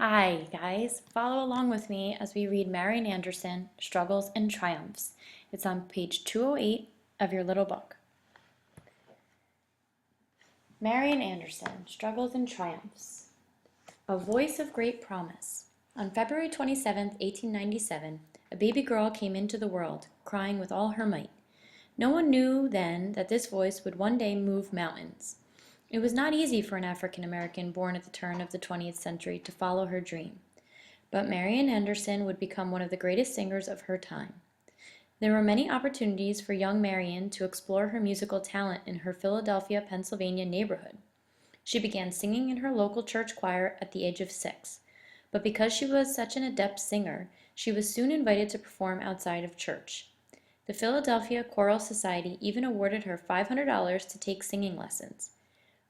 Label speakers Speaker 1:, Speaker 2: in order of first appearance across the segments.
Speaker 1: Hi, guys. Follow along with me as we read Marian Anderson, Struggles and Triumphs. It's on page 208 of your little book. Marian Anderson, Struggles and Triumphs. A Voice of Great Promise. On February 27, 1897, a baby girl came into the world, crying with all her might. No one knew then that this voice would one day move mountains. It was not easy for an African American born at the turn of the 20th century to follow her dream. But Marian Anderson would become one of the greatest singers of her time. There were many opportunities for young Marian to explore her musical talent in her Philadelphia, Pennsylvania neighborhood. She began singing in her local church choir at the age of 6, but because she was such an adept singer, she was soon invited to perform outside of church. The Philadelphia Choral Society even awarded her $500 to take singing lessons.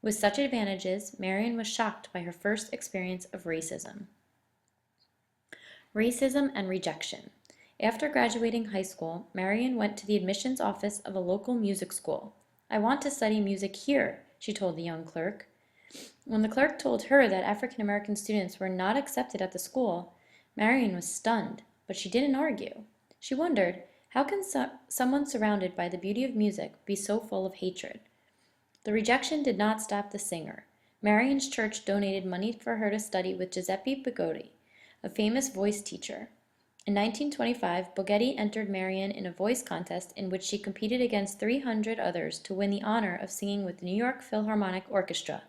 Speaker 1: With such advantages, Marian was shocked by her first experience of racism. Racism and rejection. After graduating high school, Marian went to the admissions office of a local music school. "I want to study music here," she told the young clerk. When the clerk told her that African American students were not accepted at the school, Marian was stunned, but she didn't argue. She wondered, how can someone surrounded by the beauty of music be so full of hatred? The rejection did not stop the singer. Marian's church donated money for her to study with Giuseppe Bigoti, a famous voice teacher. In 1925, Boghetti entered Marian in a voice contest in which she competed against 300 others to win the honor of singing with the New York Philharmonic Orchestra.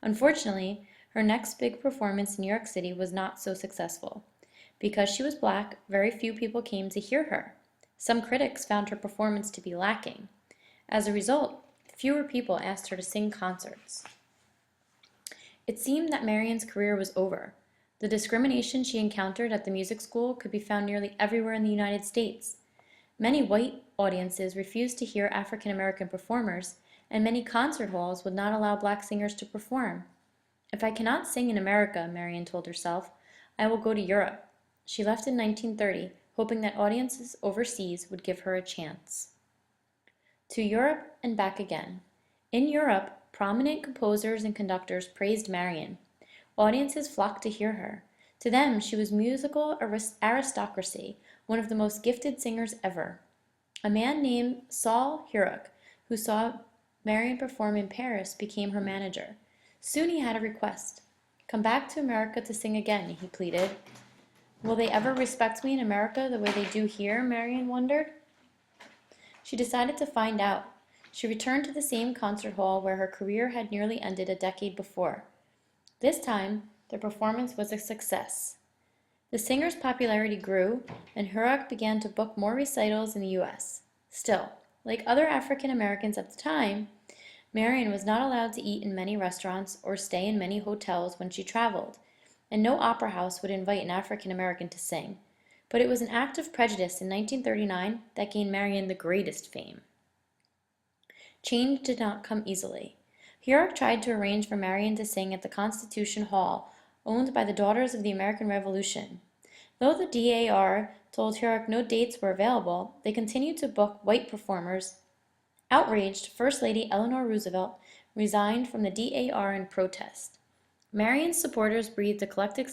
Speaker 1: Unfortunately, her next big performance in New York City was not so successful. Because she was black, very few people came to hear her. Some critics found her performance to be lacking. As a result, fewer people asked her to sing concerts. It seemed that Marian's career was over. The discrimination she encountered at the music school could be found nearly everywhere in the United States. Many white audiences refused to hear African American performers, and many concert halls would not allow black singers to perform. "If I cannot sing in America," Marian told herself, "I will go to Europe." She left in 1930, hoping that audiences overseas would give her a chance. To Europe and back again. In Europe, prominent composers and conductors praised Marian. Audiences flocked to hear her. To them, she was musical aristocracy, one of the most gifted singers ever. A man named Saul Hurok, who saw Marian perform in Paris, became her manager. Soon he had a request. "Come back to America to sing again," he pleaded. Will they ever respect me in America the way they do here? Marian wondered. She decided to find out. She returned to the same concert hall where her career had nearly ended a decade before. This time, the performance was a success. The singer's popularity grew, and Hurok began to book more recitals in the U.S. Still, like other African Americans at the time, Marian was not allowed to eat in many restaurants or stay in many hotels when she traveled, and no opera house would invite an African American to sing. But it was an act of prejudice in 1939 that gained Marian the greatest fame. Change did not come easily. Hurok tried to arrange for Marian to sing at the Constitution Hall, owned by the Daughters of the American Revolution. Though the DAR told Hurok no dates were available, they continued to book white performers. Outraged, First Lady Eleanor Roosevelt resigned from the DAR in protest. Marian's supporters breathed a collective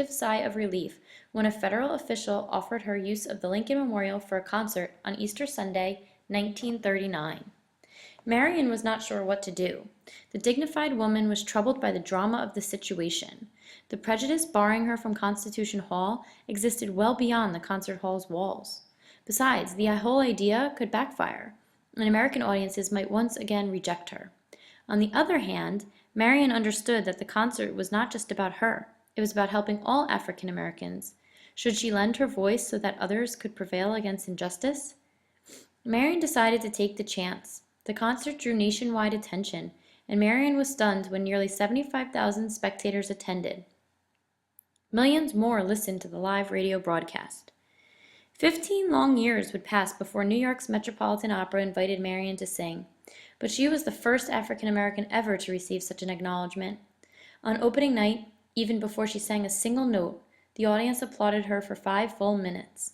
Speaker 1: sigh of relief when a federal official offered her use of the Lincoln Memorial for a concert on Easter Sunday, 1939. Marian was not sure what to do. The dignified woman was troubled by the drama of the situation. The prejudice barring her from Constitution Hall existed well beyond the concert hall's walls. Besides, the whole idea could backfire, and American audiences might once again reject her. On the other hand, Marian understood that the concert was not just about her. It was about helping all African Americans. Should she lend her voice so that others could prevail against injustice? Marian decided to take the chance. The concert drew nationwide attention, and Marian was stunned when nearly 75,000 spectators attended. Millions more listened to the live radio broadcast. 15 long years would pass before New York's Metropolitan Opera invited Marian to sing, but she was the first African American ever to receive such an acknowledgement. On opening night, even before she sang a single note, the audience applauded her for 5 full minutes.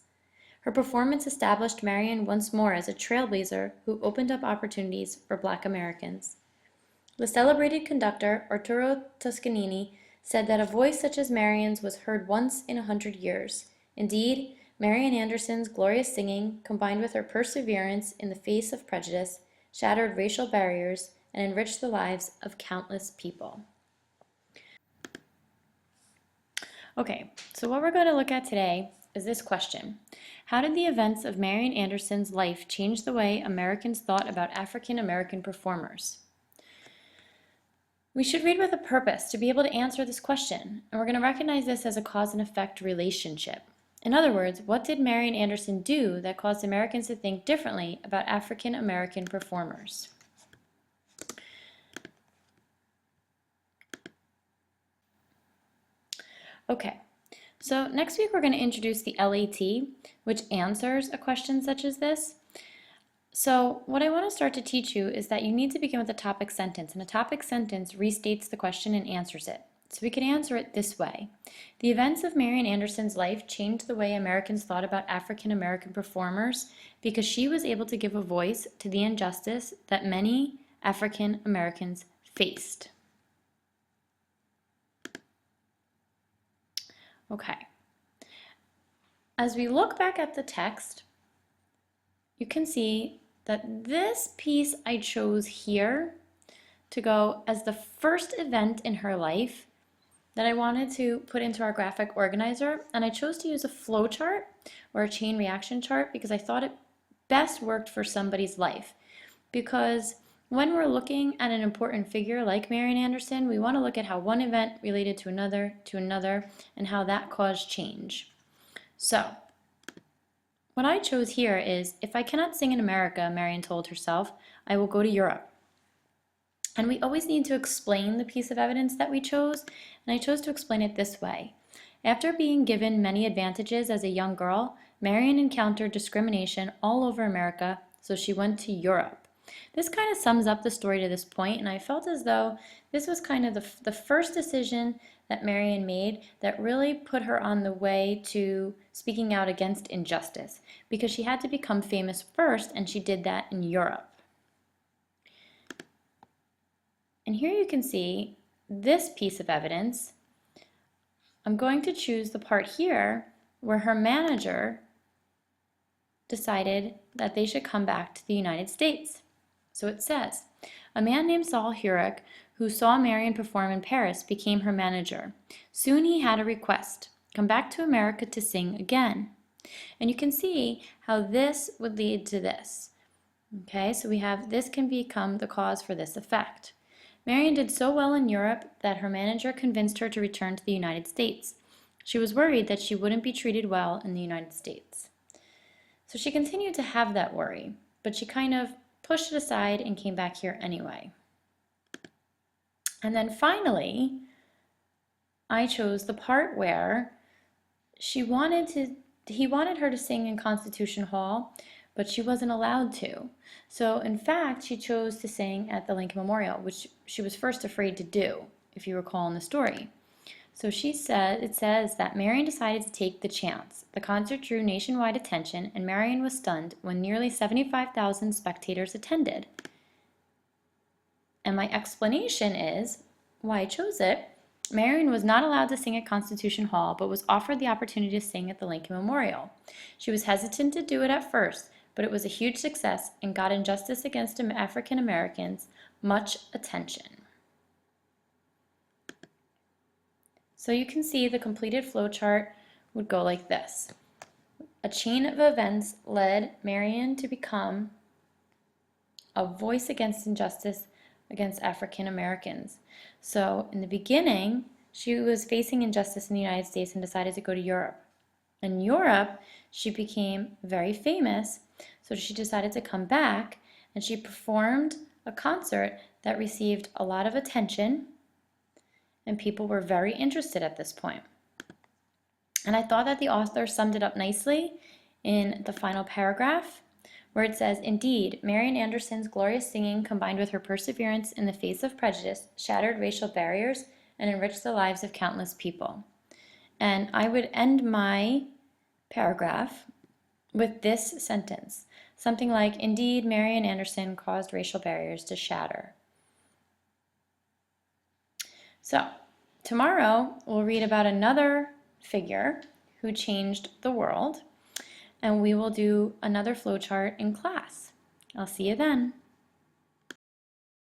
Speaker 1: Her performance established Marian once more as a trailblazer who opened up opportunities for Black Americans. The celebrated conductor Arturo Toscanini said that a voice such as Marian's was heard once in 100 years. Indeed, Marian Anderson's glorious singing, combined with her perseverance in the face of prejudice, shattered racial barriers and enriched the lives of countless people. Okay, so what we're going to look at today is this question. How did the events of Marian Anderson's life change the way Americans thought about African American performers? We should read with a purpose to be able to answer this question, and we're going to recognize this as a cause and effect relationship. In other words, what did Marian Anderson do that caused Americans to think differently about African American performers? Okay, so next week we're going to introduce the LAT, which answers a question such as this. So what I want to start to teach you is that you need to begin with a topic sentence, and a topic sentence restates the question and answers it. So we can answer it this way. The events of Marian Anderson's life changed the way Americans thought about African American performers because she was able to give a voice to the injustice that many African Americans faced. Okay. As we look back at the text, you can see that this piece I chose here to go as the first event in her life that I wanted to put into our graphic organizer, and I chose to use a flow chart or a chain reaction chart because I thought it best worked for somebody's life. Because when we're looking at an important figure like Marian Anderson, we want to look at how one event related to another, and how that caused change. So, what I chose here is, if I cannot sing in America, Marian told herself, I will go to Europe. And we always need to explain the piece of evidence that we chose, and I chose to explain it this way. After being given many advantages as a young girl, Marian encountered discrimination all over America, so she went to Europe. This kind of sums up the story to this point, and I felt as though this was kind of the first decision that Marian made that really put her on the way to speaking out against injustice, because she had to become famous first, and she did that in Europe. And here you can see this piece of evidence. I'm going to choose the part here where her manager decided that they should come back to the United States. So it says, a man named Saul Hurok, who saw Marian perform in Paris, became her manager. Soon he had a request, come back to America to sing again. And you can see how this would lead to this. Okay, so we have this can become the cause for this effect. Marian did so well in Europe that her manager convinced her to return to the United States. She was worried that she wouldn't be treated well in the United States. So she continued to have that worry, but she kind of pushed it aside and came back here anyway. And then finally, I chose the part where he wanted her to sing in Constitution Hall, but she wasn't allowed to. So in fact, she chose to sing at the Lincoln Memorial, which she was first afraid to do, if you recall in the story. So it says that Marian decided to take the chance. The concert drew nationwide attention, and Marian was stunned when nearly 75,000 spectators attended. And my explanation is why I chose it. Marian was not allowed to sing at Constitution Hall, but was offered the opportunity to sing at the Lincoln Memorial. She was hesitant to do it at first, but it was a huge success and got injustice against African Americans much attention. So you can see the completed flow chart would go like this. A chain of events led Marian to become a voice against injustice against African Americans. So in the beginning, she was facing injustice in the United States and decided to go to Europe. In Europe, she became very famous, so she decided to come back, and she performed a concert that received a lot of attention, and people were very interested at this point. And I thought that the author summed it up nicely in the final paragraph, where it says, indeed, Marian Anderson's glorious singing combined with her perseverance in the face of prejudice shattered racial barriers and enriched the lives of countless people. And I would end my paragraph with this sentence, something like, indeed, Marian Anderson caused racial barriers to shatter. So, Tomorrow, we'll read about another figure who changed the world, and we will do another flowchart in class. I'll see you then.